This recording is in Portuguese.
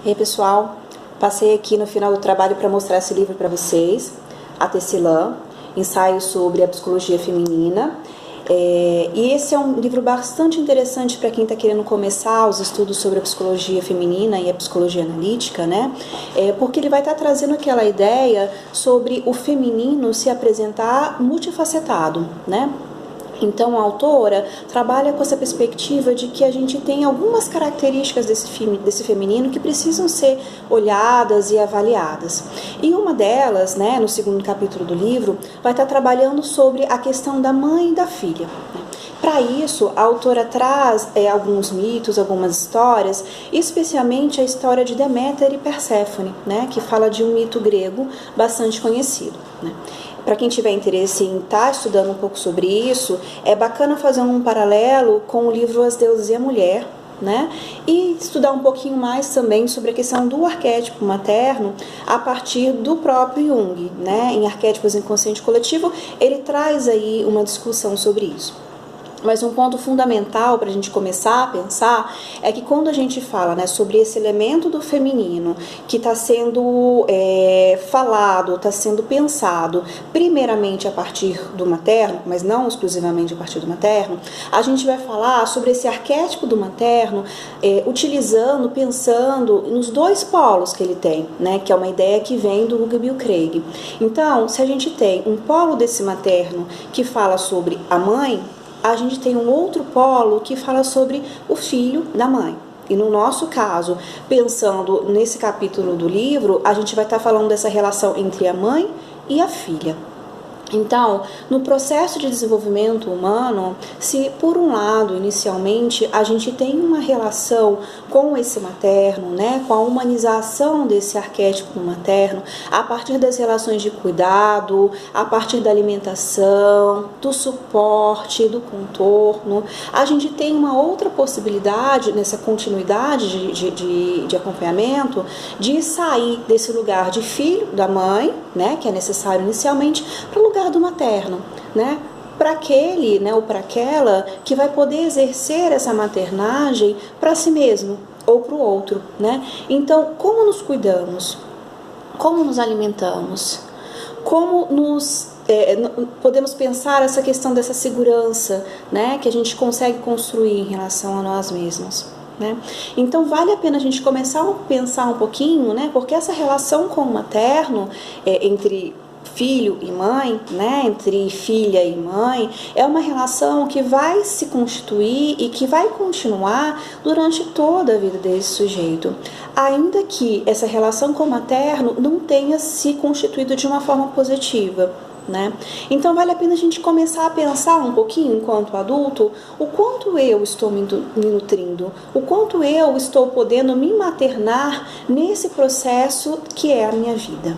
E aí, pessoal, passei aqui no final do trabalho para mostrar esse livro para vocês, A Tecelã, ensaio sobre a psicologia feminina. E esse é um livro bastante interessante para quem está querendo começar os estudos sobre a psicologia feminina e a psicologia analítica, né? Porque ele vai estar trazendo aquela ideia sobre o feminino se apresentar multifacetado, né? Então a autora trabalha com essa perspectiva de que a gente tem algumas características desse feminino que precisam ser olhadas e avaliadas. E uma delas, né, no segundo capítulo do livro, vai estar trabalhando sobre a questão da mãe e da filha. Para isso, a autora traz alguns mitos, algumas histórias, especialmente a história de Deméter e Perséfone, né, que fala de um mito grego bastante conhecido, né. Para quem tiver interesse em estar estudando um pouco sobre isso, é bacana fazer um paralelo com o livro As Deusas e a Mulher, né? E estudar um pouquinho mais também sobre a questão do arquétipo materno a partir do próprio Jung, né? Em Arquétipos Inconsciente Coletivo, ele traz aí uma discussão sobre isso. Mas um ponto fundamental para a gente começar a pensar é que quando a gente fala, né, sobre esse elemento do feminino que está sendo falado, está sendo pensado primeiramente a partir do materno, mas não exclusivamente a partir do materno, a gente vai falar sobre esse arquétipo do materno utilizando, pensando nos dois polos que ele tem, né, que é uma ideia que vem do Hugo Bill Craig. Então, se a gente tem um polo desse materno que fala sobre a mãe, a gente tem um outro polo que fala sobre o filho da mãe. E no nosso caso, pensando nesse capítulo do livro, a gente vai estar falando dessa relação entre a mãe e a filha. Então, no processo de desenvolvimento humano, se por um lado, inicialmente, a gente tem uma relação com esse materno, né, com a humanização desse arquétipo materno, a partir das relações de cuidado, a partir da alimentação, do suporte, do contorno, a gente tem uma outra possibilidade nessa continuidade de acompanhamento, de sair desse lugar de filho da mãe, né, que é necessário inicialmente, para o lugar do materno, né? Para aquele, né, ou para aquela que vai poder exercer essa maternagem para si mesmo ou para o outro, né? Então, como nos cuidamos? Como nos alimentamos? Como nos podemos pensar essa questão dessa segurança, né, que a gente consegue construir em relação a nós mesmos? Né? Então vale a pena a gente começar a pensar um pouquinho, né, porque essa relação com o materno entre filho e mãe, né, entre filha e mãe, é uma relação que vai se constituir e que vai continuar durante toda a vida desse sujeito, ainda que essa relação com o materno não tenha se constituído de uma forma positiva. Né? Então vale a pena a gente começar a pensar um pouquinho enquanto adulto o quanto eu estou me nutrindo, o quanto eu estou podendo me maternar nesse processo que é a minha vida.